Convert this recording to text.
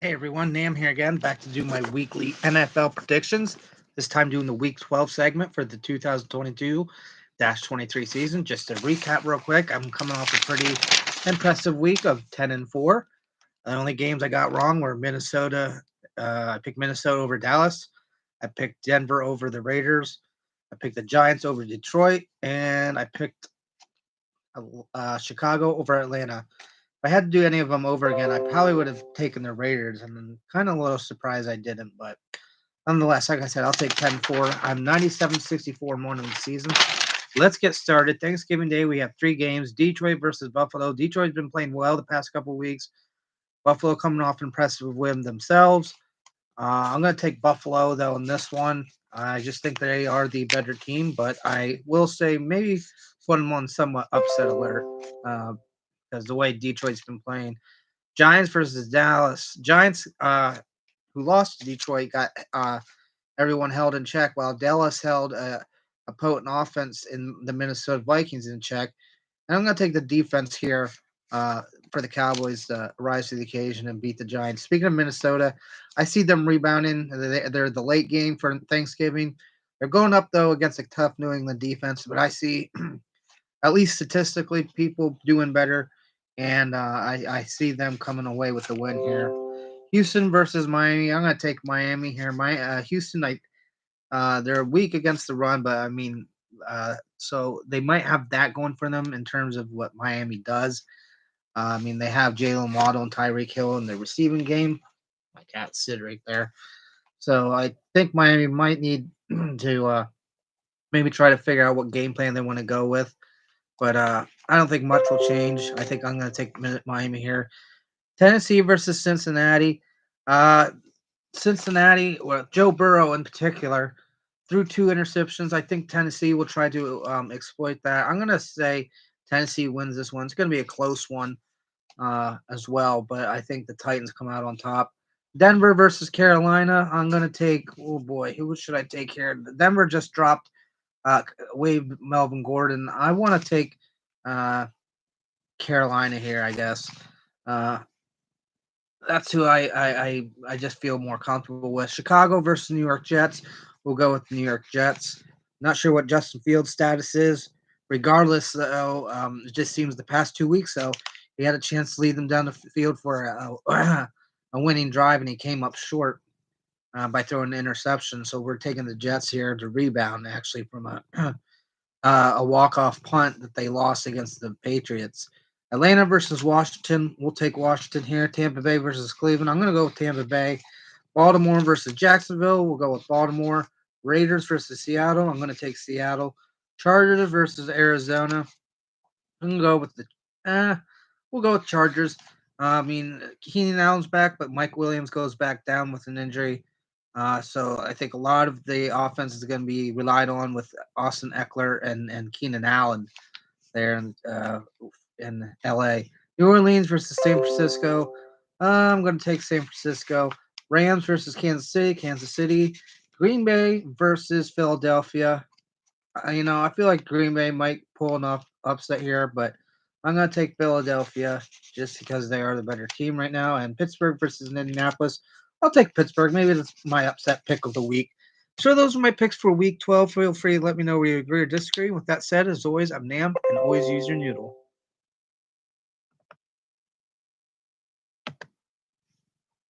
Hey everyone, Nam here again, back to do my weekly NFL predictions. This time doing the Week 12 segment for the 2022-23 season. Just to recap real quick, I'm coming off a pretty impressive week of 10-4. The only games I got wrong were Minnesota. I picked Minnesota over Dallas. I picked Denver over the Raiders. I picked the Giants over Detroit, and I picked Chicago over Atlanta. If I had to do any of them over again, I probably would have taken the Raiders, and I'm kind of a little surprised I didn't. But nonetheless, like I said, I'll take 10-4. I'm 97-64 more than the season. Let's get started. Thanksgiving Day, we have three games. Detroit versus Buffalo. Detroit's been playing well the past couple of weeks. Buffalo coming off an impressive win themselves. I'm going to take Buffalo, though, in this one. I just think they are the better team, but I will say maybe 1-1 somewhat upset alert because the way Detroit's been playing. Giants versus Dallas. Giants, who lost to Detroit, got everyone held in check, while Dallas held a potent offense in the Minnesota Vikings in check. And I'm going to take the defense here for the Cowboys to rise to the occasion and beat the Giants. Speaking of Minnesota, I see them rebounding. They're the late game for Thanksgiving. They're going up, though, against a tough New England defense, but I see, at least statistically, people doing better, and I see them coming away with the win here. Houston versus Miami. I'm going to take Miami here. Houston, they're weak against the run, but I mean, so they might have that going for them in terms of what Miami does. I mean, they have Jalen Waddle and Tyreek Hill in the receiving game. My cat Sid right there. So I think Miami might need to maybe try to figure out what game plan they want to go with. But I don't think much will change. I think I'm going to take Miami here. Tennessee versus Cincinnati. Uh, Cincinnati, well, Joe Burrow in particular, threw two interceptions. I think Tennessee will try to exploit that. I'm going to say Tennessee wins this one. It's going to be a close one as well, but I think the Titans come out on top. Denver versus Carolina. I'm going to take, oh boy, who should I take here? Denver just dropped waived Melvin Gordon. I want to take uh, Carolina here, I guess. Uh, that's who I just feel more comfortable with. Chicago versus New York Jets. We'll go with the New York Jets. Not sure what Justin Fields' status is. Regardless, though, it just seems the past 2 weeks, though, he had a chance to lead them down the field for a winning drive, and he came up short by throwing an interception. So we're taking the Jets here to rebound, actually, from a walk-off punt that they lost against the Patriots. Atlanta versus Washington. We'll take Washington here. Tampa Bay versus Cleveland. I'm going to go with Tampa Bay. Baltimore versus Jacksonville. We'll go with Baltimore. Raiders versus Seattle. I'm going to take Seattle. Chargers versus Arizona. I'm going to go with we'll go with Chargers. I mean, Keenan Allen's back, but Mike Williams goes back down with an injury. So I think a lot of the offense is going to be relied on with Austin Eckler and Keenan Allen there in LA. New Orleans versus San Francisco. I'm going to take San Francisco. Rams versus Kansas City. Kansas City. Green Bay versus Philadelphia. I feel like Green Bay might pull enough upset here, but I'm going to take Philadelphia just because they are the better team right now. And Pittsburgh versus Indianapolis. I'll take Pittsburgh. Maybe that's my upset pick of the week. So those are my picks for week 12. Feel free to let me know where you agree or disagree. With that said, as always, I'm Nam, and always use your noodle.